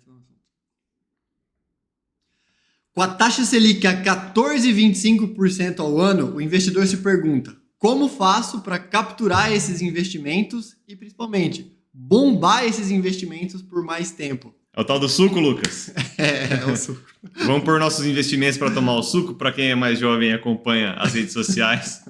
direto no assunto. Com a taxa Selic a 14,25% ao ano, o investidor se pergunta: como faço para capturar esses investimentos e, principalmente, bombar esses investimentos por mais tempo? É o tal do suco, Lucas? É o suco. Vamos pôr nossos investimentos para tomar o suco? Para quem é mais jovem e acompanha as redes sociais,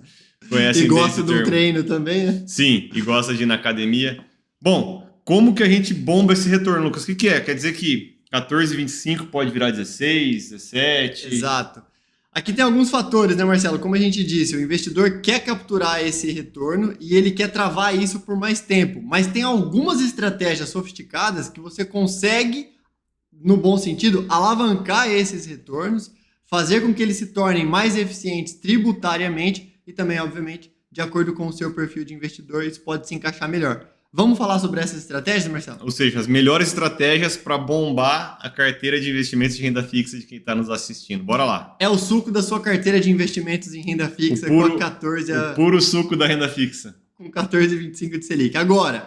conhece E gosta do termo. treino também, né? Sim, e gosta de ir na academia. Bom, como que a gente bomba esse retorno, Lucas? O que é? Quer dizer que 14,25 pode virar 16, 17? Exato. Aqui tem alguns fatores, né, Marcelo? Como a gente disse, o investidor quer capturar esse retorno e ele quer travar isso por mais tempo. Mas tem algumas estratégias sofisticadas que você consegue, no bom sentido, alavancar esses retornos, fazer com que eles se tornem mais eficientes tributariamente e também, obviamente, de acordo com o seu perfil de investidor, isso pode se encaixar melhor. Vamos falar sobre essas estratégias, Marcelo? Ou seja, as melhores estratégias para bombar a carteira de investimentos de renda fixa de quem está nos assistindo. Bora lá. É o suco da sua carteira de investimentos em renda fixa com a 14 o puro suco da renda fixa. Com 14,25 de Selic. Agora,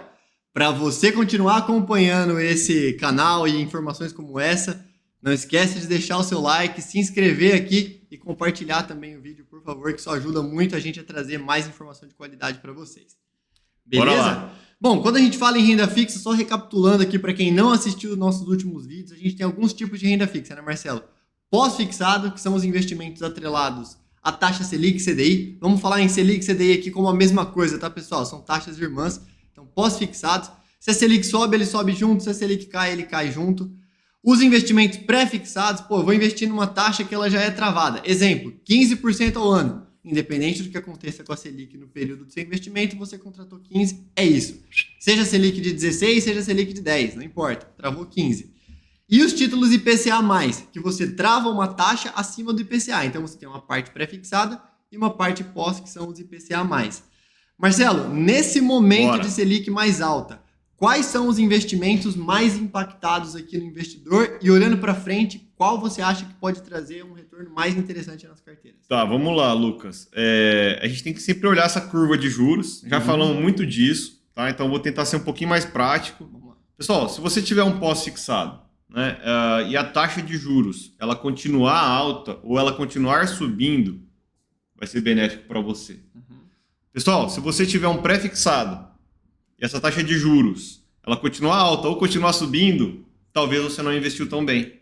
para você continuar acompanhando esse canal e informações como essa, não esquece de deixar o seu like, se inscrever aqui e compartilhar também o vídeo, por favor, que isso ajuda muito a gente a trazer mais informação de qualidade para vocês. Beleza? Bora lá. Bom, quando a gente fala em renda fixa, só recapitulando aqui para quem não assistiu os nossos últimos vídeos, a gente tem alguns tipos de renda fixa, né, Marcelo? Pós-fixado, que são os investimentos atrelados à taxa Selic e CDI. Vamos falar em Selic e CDI aqui como a mesma coisa, tá, pessoal? São taxas irmãs. Então, pós-fixados. Se a Selic sobe, ele sobe junto. Se a Selic cai, ele cai junto. Os investimentos pré-fixados, eu vou investir numa taxa que ela já é travada. Exemplo, 15% ao ano. Independente do que aconteça com a Selic no período do seu investimento, você contratou 15, é isso. Seja Selic de 16, seja Selic de 10, não importa, travou 15. E os títulos IPCA+, que você trava uma taxa acima do IPCA. Então você tem uma parte pré-fixada e uma parte pós, que são os IPCA+. Marcelo, nesse momento de Selic mais alta, quais são os investimentos mais impactados aqui no investidor? E olhando para frente, qual você acha que pode trazer um retorno mais interessante nas carteiras? Tá, vamos lá, Lucas. A gente tem que sempre olhar essa curva de juros. Já falamos muito disso, tá? Então vou tentar ser um pouquinho mais prático. Vamos lá. Pessoal, se você tiver um pós-fixado, né, e a taxa de juros ela continuar alta ou ela continuar subindo, vai ser benéfico para você. Pessoal, se você tiver um pré-fixado e essa taxa de juros ela continuar alta ou continuar subindo, talvez você não investiu tão bem,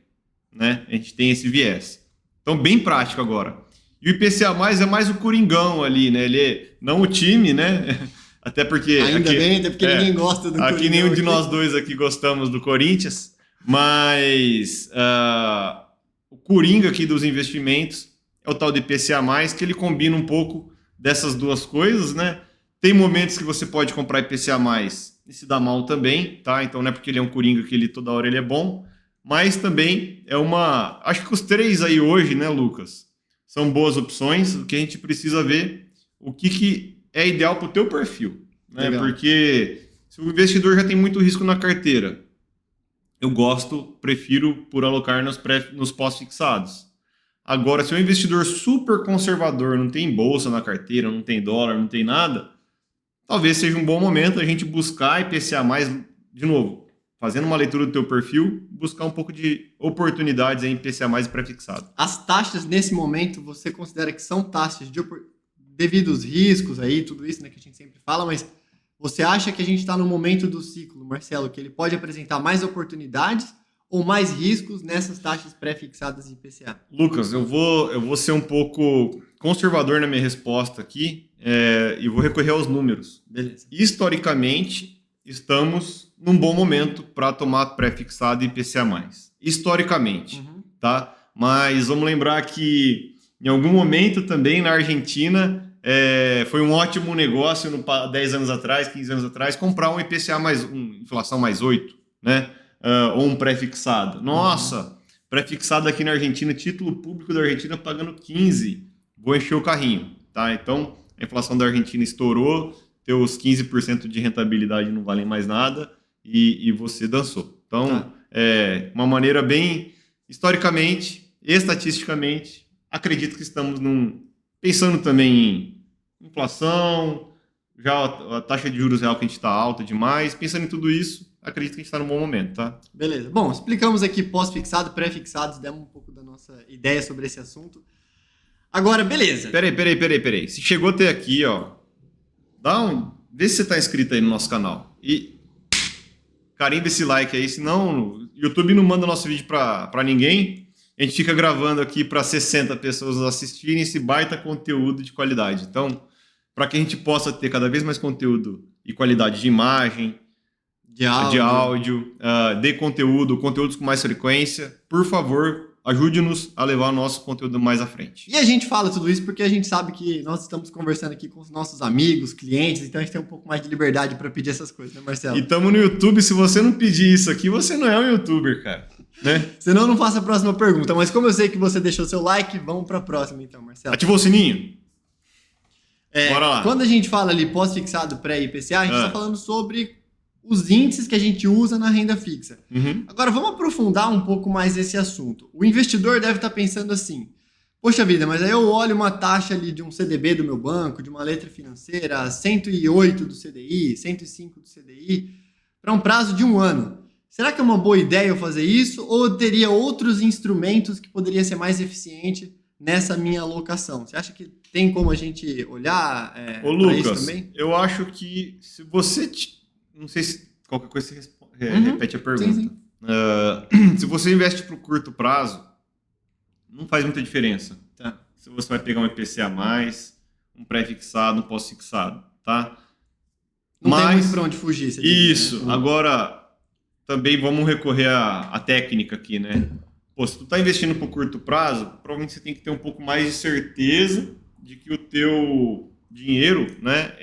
né? A gente tem esse viés. Então, bem prático agora. E o IPCA+, é mais o coringão ali, né? Ele é, não o time, né? Até porque... Ainda aqui, bem, até porque ninguém gosta do aqui nenhum de aqui. nós dois aqui gostamos do Corinthians, mas o coringa aqui dos investimentos é o tal de IPCA+, que ele combina um pouco dessas duas coisas, né? Tem momentos que você pode comprar IPCA+, e se dá mal também, tá? Então não é porque ele é um coringa que ele toda hora ele é bom, mas também é uma... Acho que os três aí hoje, né, Lucas, são boas opções. O que a gente precisa ver, o que é ideal para o teu perfil, né? Legal. Porque se o investidor já tem muito risco na carteira, eu prefiro por alocar nos pós-fixados. Agora, se é um investidor super conservador, não tem bolsa na carteira, não tem dólar, não tem nada, talvez seja um bom momento a gente buscar IPCA+, de novo, fazendo uma leitura do teu perfil, buscar um pouco de oportunidades em IPCA+, e pré-fixado. As taxas, nesse momento, você considera que são taxas devido aos riscos aí, tudo isso, né, que a gente sempre fala, mas você acha que a gente está no momento do ciclo, Marcelo, que ele pode apresentar mais oportunidades ou mais riscos nessas taxas pré-fixadas de IPCA? Lucas, eu vou ser um pouco conservador na minha resposta aqui e vou recorrer aos números. Beleza. Historicamente, estamos num bom momento para tomar pré-fixado e IPCA+. Historicamente, tá? Mas vamos lembrar que em algum momento também na Argentina foi um ótimo negócio 10 anos atrás, 15 anos atrás, comprar um IPCA inflação mais 8, né? Ou um pré-fixado. Nossa, pré-fixado aqui na Argentina, título público da Argentina pagando 15. Vou encher o carrinho, tá? Então, a inflação da Argentina estourou, teus 15% de rentabilidade não valem mais nada e você dançou. Então, uma maneira bem, historicamente, estatisticamente, acredito que estamos pensando também em inflação, já a taxa de juros real que a gente está alta demais, pensando em tudo isso, acredito que a gente está num bom momento, tá? Beleza. Bom, explicamos aqui pós-fixado, pré-fixados, demos um pouco da nossa ideia sobre esse assunto. Agora, beleza. Peraí. Se chegou até aqui, ó, vê se você tá inscrito aí no nosso canal. E carimba esse like aí, senão o YouTube não manda nosso vídeo pra ninguém. A gente fica gravando aqui para 60 pessoas assistirem esse baita conteúdo de qualidade. Então, para que a gente possa ter cada vez mais conteúdo e qualidade de imagem, de áudio, de conteúdos com mais frequência, por favor, ajude-nos a levar o nosso conteúdo mais à frente. E a gente fala tudo isso porque a gente sabe que nós estamos conversando aqui com os nossos amigos, clientes, então a gente tem um pouco mais de liberdade para pedir essas coisas, né, Marcelo? E estamos no YouTube, se você não pedir isso aqui, você não é um youtuber, cara. Né? Senão não faça a próxima pergunta, mas como eu sei que você deixou seu like, vamos para a próxima então, Marcelo. Ativou o sininho? Bora lá. Quando a gente fala ali pós-fixado, pré-IPCA, a gente está falando sobre os índices que a gente usa na renda fixa. Uhum. Agora, vamos aprofundar um pouco mais esse assunto. O investidor deve estar pensando assim, poxa vida, mas aí eu olho uma taxa ali de um CDB do meu banco, de uma letra financeira, 108 do CDI, 105 do CDI, para um prazo de 1 ano. Será que é uma boa ideia eu fazer isso? Ou teria outros instrumentos que poderia ser mais eficiente nessa minha alocação? Você acha que tem como a gente olhar Ô, Lucas, para isso também? Eu acho que se você... Não sei se qualquer coisa você repete a pergunta. Sim. Se você investe para o curto prazo, não faz muita diferença. Tá. Se você vai pegar um IPCA+, um pré-fixado, um pós-fixado, tá? Não tem muito para onde fugir. Você diz, isso. né? Agora, também vamos recorrer à técnica aqui, né? Pô, se tu tá investindo para o curto prazo, provavelmente você tem que ter um pouco mais de certeza de que o teu dinheiro, né,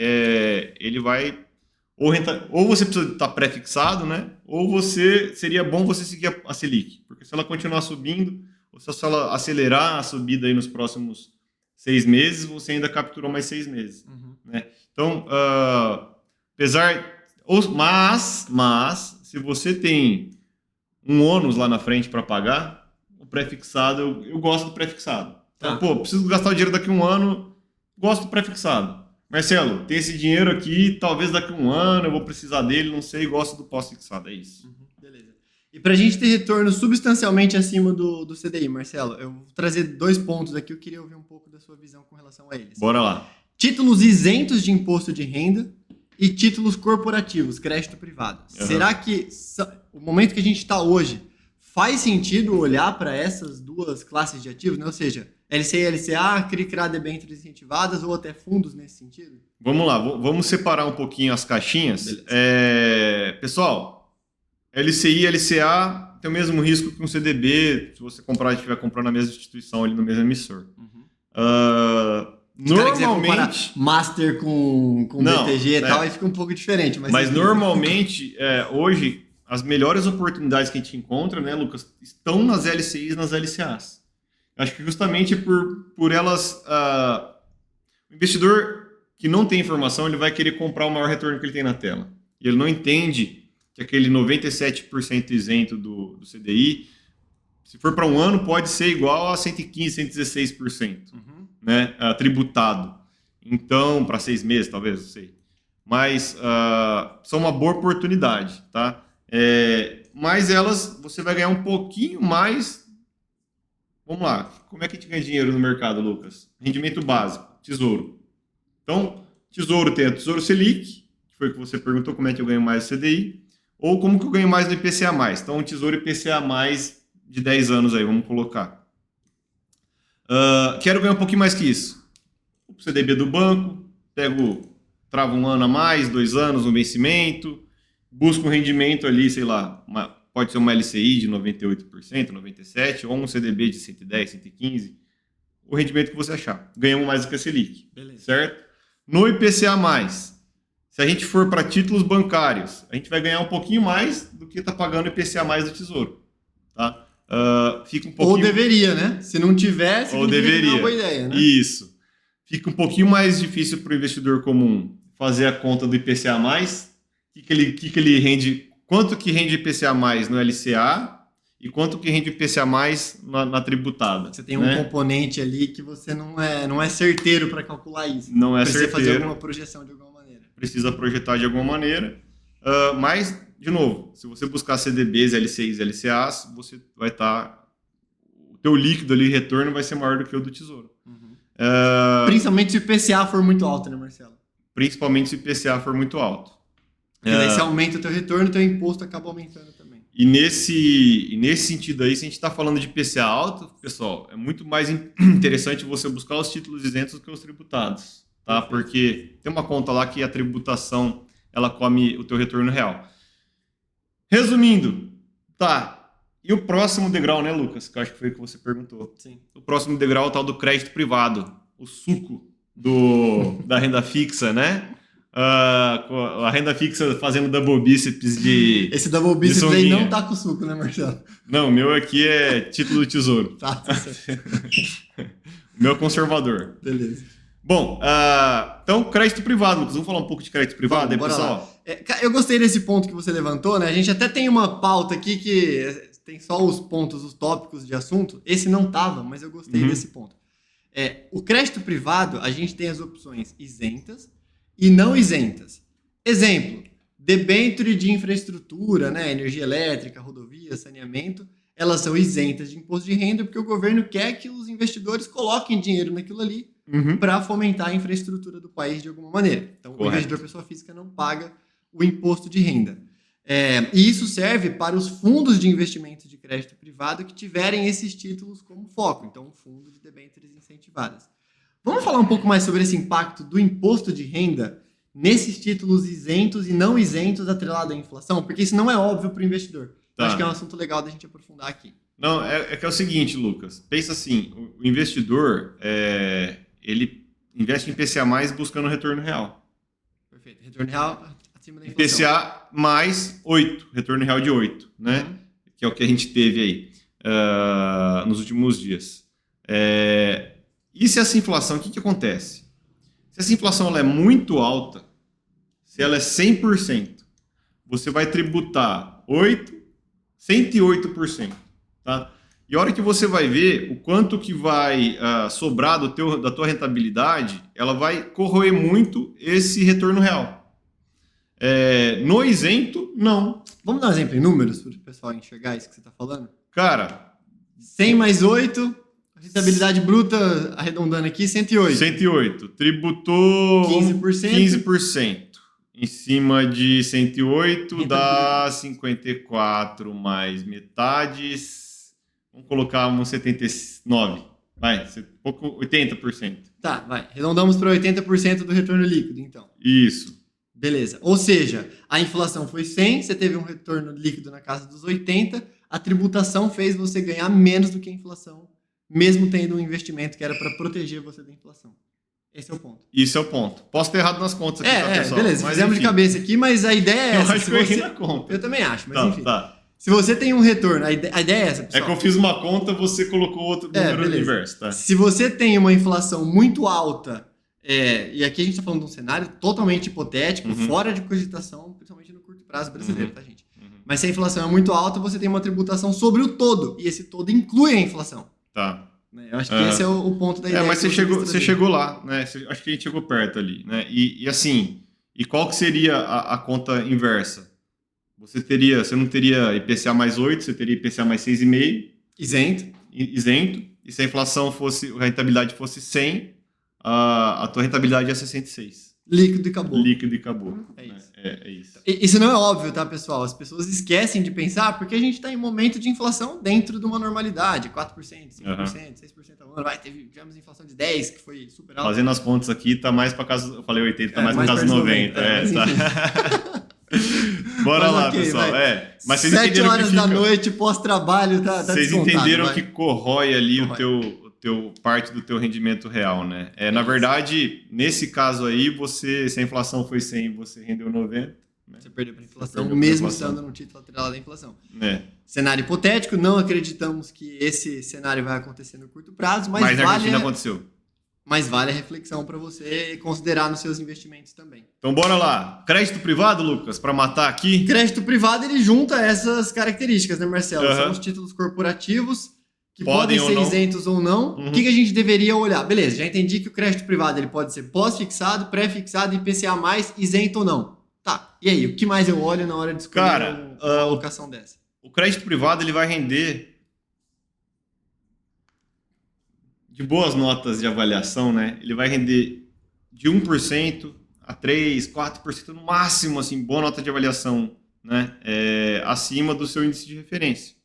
ele vai... Ou você precisa estar pré-fixado, né? Ou seria bom você seguir a Selic. Porque se ela continuar subindo, ou se ela acelerar a subida aí nos próximos 6 meses, você ainda capturou mais 6 meses. Uhum. Né? Então, mas se você tem um ônus lá na frente para pagar, o pré-fixado, eu gosto do pré-fixado. Tá. Então, preciso gastar o dinheiro daqui a 1 ano, gosto do pré-fixado. Marcelo, tem esse dinheiro aqui, talvez daqui a 1 ano eu vou precisar dele, não sei, gosto do pós-fixado, é isso. Beleza. E para a gente ter retorno substancialmente acima do CDI, Marcelo, eu vou trazer 2 pontos aqui, eu queria ouvir um pouco da sua visão com relação a eles. Bora lá. Títulos isentos de imposto de renda e títulos corporativos, crédito privado. Uhum. Será que o momento que a gente está hoje faz sentido olhar para essas duas classes de ativos, né? Ou seja, LCI e LCA, criar debêntures incentivadas ou até fundos nesse sentido? Vamos lá, vamos separar um pouquinho as caixinhas. Pessoal, LCI e LCA tem o mesmo risco que um CDB, se você estiver comprando na mesma instituição, ali no mesmo emissor. Normalmente... Master com BTG e tal, aí fica um pouco diferente. Mas normalmente, hoje, as melhores oportunidades que a gente encontra, né, Lucas, estão nas LCIs e nas LCAs. Acho que justamente por elas... o investidor que não tem informação, ele vai querer comprar o maior retorno que ele tem na tela. E ele não entende que aquele 97% isento do CDI, se for para 1 ano, pode ser igual a 115%, 116%, né, tributado. Então, para 6 meses, talvez, não sei. Mas são uma boa oportunidade, tá? Mas elas, você vai ganhar um pouquinho mais... Vamos lá, como é que a gente ganha dinheiro no mercado, Lucas? Rendimento básico, tesouro. Então, tesouro tem a Tesouro Selic, que foi o que você perguntou, como é que eu ganho mais no CDI, ou como que eu ganho mais no IPCA+. Então, Tesouro IPCA+, de 10 anos aí, vamos colocar. Quero ganhar um pouquinho mais que isso. O CDB do banco, travo 1 ano a mais, 2 anos no vencimento, busco um rendimento ali, sei lá, pode ser uma LCI de 98%, 97%, ou um CDB de 110%, 115%, o rendimento que você achar. Ganhamos mais do que a Selic. Beleza. Certo? No IPCA+, se a gente for para títulos bancários, a gente vai ganhar um pouquinho mais do que está pagando o IPCA+ do Tesouro. Tá? Fica um pouquinho... Ou deveria, né? Se não tivesse, ou deveria. É uma boa ideia, né? Isso. Fica um pouquinho mais difícil para o investidor comum fazer a conta do IPCA+, que ele rende, quanto que rende IPCA+ no LCA e quanto que rende IPCA+ na tributada. Você tem um componente ali que você não é certeiro para calcular isso. Não é Precisa certeiro. fazer alguma projeção de alguma maneira. Precisa projetar de alguma maneira. Mas, de novo, se você buscar CDBs, LCIs, LCAs, você vai estar... o teu líquido ali, retorno, vai ser maior do que o do Tesouro. Principalmente se o IPCA for muito alto, né, Marcelo? Principalmente se o IPCA for muito alto. Porque daí você aumenta o teu retorno, o teu imposto acaba aumentando também. E nesse sentido aí, se a gente está falando de IPCA alto, pessoal, é muito mais interessante você buscar os títulos isentos do que os tributados, tá? Porque tem uma conta lá que a tributação, ela come o teu retorno real. Resumindo, tá. E o próximo degrau, né, Lucas? Que eu acho que foi o que você perguntou. Sim. O próximo degrau é o tal do crédito privado, o suco da renda fixa, né? A renda fixa fazendo double bíceps de... Esse double bíceps aí não tá com suco, né, Marcelo? Não, o meu aqui é título do Tesouro. Tá certo. O meu é conservador. Beleza. Bom, então, crédito privado, Lucas. Vamos falar um pouco de crédito privado aí, pessoal? Eu gostei desse ponto que você levantou, né? A gente até tem uma pauta aqui que tem só os pontos, os tópicos de assunto. Esse não tava, mas eu gostei desse ponto. O crédito privado, a gente tem as opções isentas e não isentas. Exemplo, debênture de infraestrutura, né? Energia elétrica, rodovia, saneamento, elas são isentas de imposto de renda porque o governo quer que os investidores coloquem dinheiro naquilo ali para fomentar a infraestrutura do país de alguma maneira. Então, o investidor pessoa física não paga o imposto de renda. E isso serve para os fundos de investimento de crédito privado que tiverem esses títulos como foco. Então, um fundo de debêntures incentivadas. Vamos falar um pouco mais sobre esse impacto do imposto de renda nesses títulos isentos e não isentos atrelado à inflação? Porque isso não é óbvio para o investidor. Tá. Acho que é um assunto legal da gente aprofundar aqui. Não, é que é o seguinte, Lucas. Pensa assim, o investidor, ele investe em IPCA mais buscando retorno real. Perfeito. Retorno real acima da inflação. IPCA mais 8, retorno real de 8, né? Que é o que a gente teve aí nos últimos dias. E se essa inflação, o que acontece? Se essa inflação ela é muito alta, se ela é 100%, você vai tributar 108%, tá? E a hora que você vai ver o quanto que vai sobrar da tua rentabilidade, ela vai corroer muito esse retorno real. No isento, não. Vamos dar um exemplo em números para o pessoal enxergar isso que você está falando? Cara... 100 mais 8... Rentabilidade bruta, arredondando aqui, 108. 108. Tributou 15%. Em cima de 108 dá 54 mais metade. Vamos colocar uns 79. Vai, 80%. Tá, vai. Arredondamos para 80% do retorno líquido, então. Isso. Beleza. Ou seja, a inflação foi 100, você teve um retorno líquido na casa dos 80, a tributação fez você ganhar menos do que a inflação, mesmo tendo um investimento que era para proteger você da inflação. Esse é o ponto. Isso é o ponto. Posso ter errado nas contas aqui, tá, pessoal? Beleza, mas fizemos de cabeça aqui, mas a ideia é essa. Eu acho que eu errei na conta. Eu também acho, mas enfim. Tá. Se você tem um retorno, a ideia é essa, pessoal. É que eu fiz uma conta, você colocou outro número no inverso, tá? Se você tem uma inflação muito alta, e aqui a gente está falando de um cenário totalmente hipotético, fora de cogitação, principalmente no curto prazo brasileiro, tá, gente? Mas se a inflação é muito alta, você tem uma tributação sobre o todo, e esse todo inclui a inflação. Tá. Eu acho que esse é o ponto da ideia. Mas você chegou lá, né? Acho que a gente chegou perto ali, né? E assim, qual que seria a conta inversa? Você não teria IPCA mais 8, você teria IPCA mais 6,5. Isento. E se a inflação a rentabilidade fosse 100, a tua rentabilidade é 66. Líquido e acabou. É isso. É isso. Isso não é óbvio, tá, pessoal? As pessoas esquecem de pensar porque a gente está em momento de inflação dentro de uma normalidade. 4%, 5%, 6% ao ano. Tivemos inflação de 10%, que foi super alta. Fazendo as contas aqui, tá mais para caso... Eu falei 80, tá mais para caso 90. Tá. Bora lá, pessoal. Mas vocês 7 horas da noite, pós-trabalho, tá vocês entenderam que corrói ali o teu parte do teu rendimento real, né? Na verdade, nesse caso aí, se a inflação foi 100, você rendeu 90. Né? Você perdeu para a inflação, mesmo estando no título atrelado da inflação. Cenário hipotético, não acreditamos que esse cenário vai acontecer no curto prazo, mas na Argentina aconteceu. Mas vale a reflexão para você considerar nos seus investimentos também. Então bora lá. Crédito privado, Lucas, para matar aqui? Crédito privado, ele junta essas características, né, Marcelo? São os títulos corporativos que podem ser isentos ou não. O que a gente deveria olhar? Beleza, já entendi que o crédito privado ele pode ser pós-fixado, pré-fixado, IPCA+, isento ou não. Tá, e aí, o que mais eu olho na hora de escolher Cara, uma alocação dessa? O crédito privado ele vai render de boas notas de avaliação, né? Ele vai render de 1% a 3%, 4% no máximo, assim, boa nota de avaliação, né? Acima do seu índice de referência.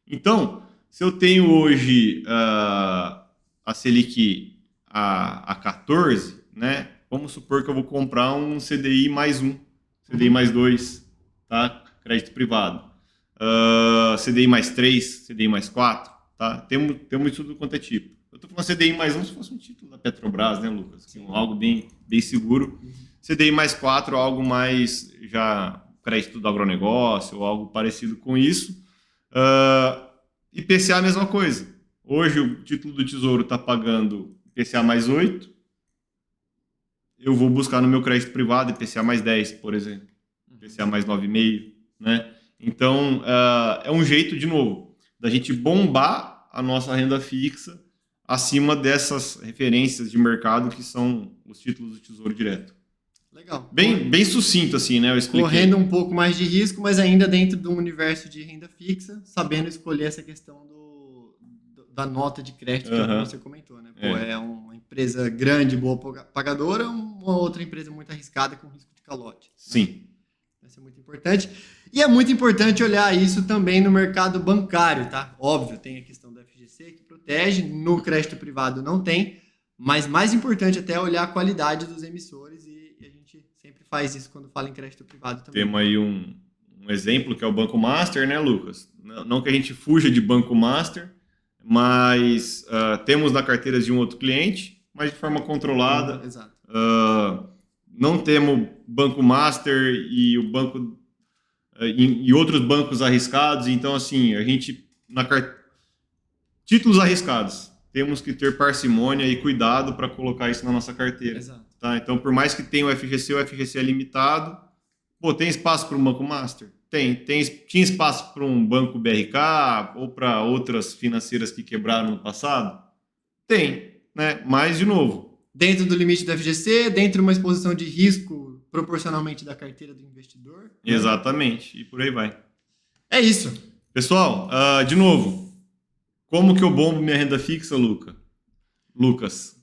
Então, se eu tenho hoje a Selic a 14, né? Vamos supor que eu vou comprar um CDI mais 1, CDI mais 2, tá? Crédito privado. CDI mais 3, CDI mais 4, tá? Temos tudo quanto é tipo. Eu estou falando CDI mais 1 se fosse um título da Petrobras, né, Lucas? Assim, algo bem seguro. CDI mais 4, algo mais já crédito do agronegócio, ou algo parecido com isso. IPCA a mesma coisa. Hoje o título do Tesouro está pagando IPCA mais 8. Eu vou buscar no meu crédito privado IPCA mais 10, por exemplo. IPCA mais 9,5, né? Então, é um jeito, de novo, da gente bombar a nossa renda fixa acima dessas referências de mercado que são os títulos do Tesouro Direto. Legal. Bem sucinto, assim, né? Eu expliquei. Correndo um pouco mais de risco, mas ainda dentro de um universo de renda fixa, sabendo escolher essa questão da nota de crédito que você comentou, né? É uma empresa grande, boa pagadora, uma outra empresa muito arriscada com risco de calote. Sim. Isso é muito importante. E é muito importante olhar isso também no mercado bancário, tá? Óbvio, tem a questão da FGC que protege, no crédito privado não tem, mas mais importante até é olhar a qualidade dos emissores e a gente sempre faz isso quando fala em crédito privado também. Temos aí um exemplo que é o Banco Master, né, Lucas? Não que a gente fuja de Banco Master, mas temos na carteira de um outro cliente, mas de forma controlada. Exato. Não temos Banco Master e o banco e outros bancos arriscados. Então, assim, a gente títulos arriscados, temos que ter parcimônia e cuidado para colocar isso na nossa carteira. Exato. Tá? Então, por mais que tenha o FGC é limitado. Pô, tem espaço para um Banco Master? Tinha espaço para um banco BRK ou para outras financeiras que quebraram no passado? Tem, né? Mas, de novo, dentro do limite do FGC, dentro de uma exposição de risco proporcionalmente da carteira do investidor. Exatamente, e por aí vai. É isso. Pessoal, de novo, como que eu bombo minha renda fixa, Lucas?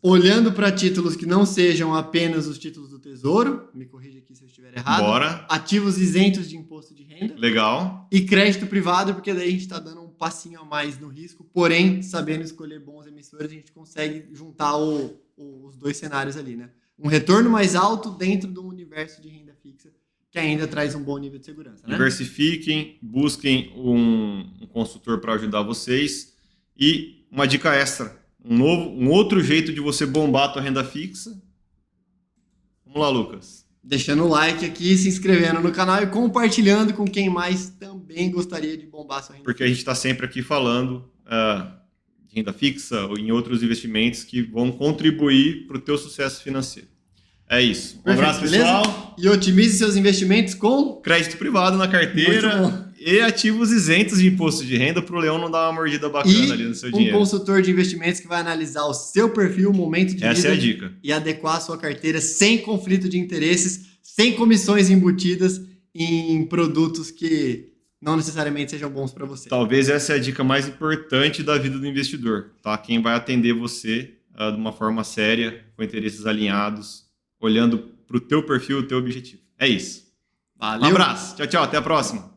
Olhando para títulos que não sejam apenas os títulos do Tesouro, me corrija aqui se eu estiver errado. Bora. Ativos isentos de imposto de renda. Legal. E crédito privado, porque daí a gente está dando um passinho a mais no risco, porém, sabendo escolher bons emissores, a gente consegue juntar os dois cenários ali, né? Um retorno mais alto dentro do universo de renda fixa, que ainda traz um bom nível de segurança, né? Diversifiquem, busquem um consultor para ajudar vocês. E uma dica extra, um outro jeito de você bombar a tua renda fixa. Vamos lá, Lucas. Deixando o like aqui, se inscrevendo no canal e compartilhando com quem mais também gostaria de bombar sua renda Porque fixa. a gente está sempre aqui falando de renda fixa ou em outros investimentos que vão contribuir para o teu sucesso financeiro. É isso. Um Perfeito, abraço, beleza? pessoal. E otimize seus investimentos com Crédito privado na carteira e ativos isentos de imposto de renda para o leão não dar uma mordida bacana ali no seu dinheiro. Um consultor de investimentos que vai analisar o seu perfil, o momento de vida. Essa é a dica. E adequar a sua carteira sem conflito de interesses, sem comissões embutidas em produtos que não necessariamente sejam bons para você. Talvez essa é a dica mais importante da vida do investidor, tá? Quem vai atender você de uma forma séria, com interesses alinhados, olhando para o teu perfil, o teu objetivo. É isso. Valeu. Um abraço. Tchau, tchau. Até a próxima.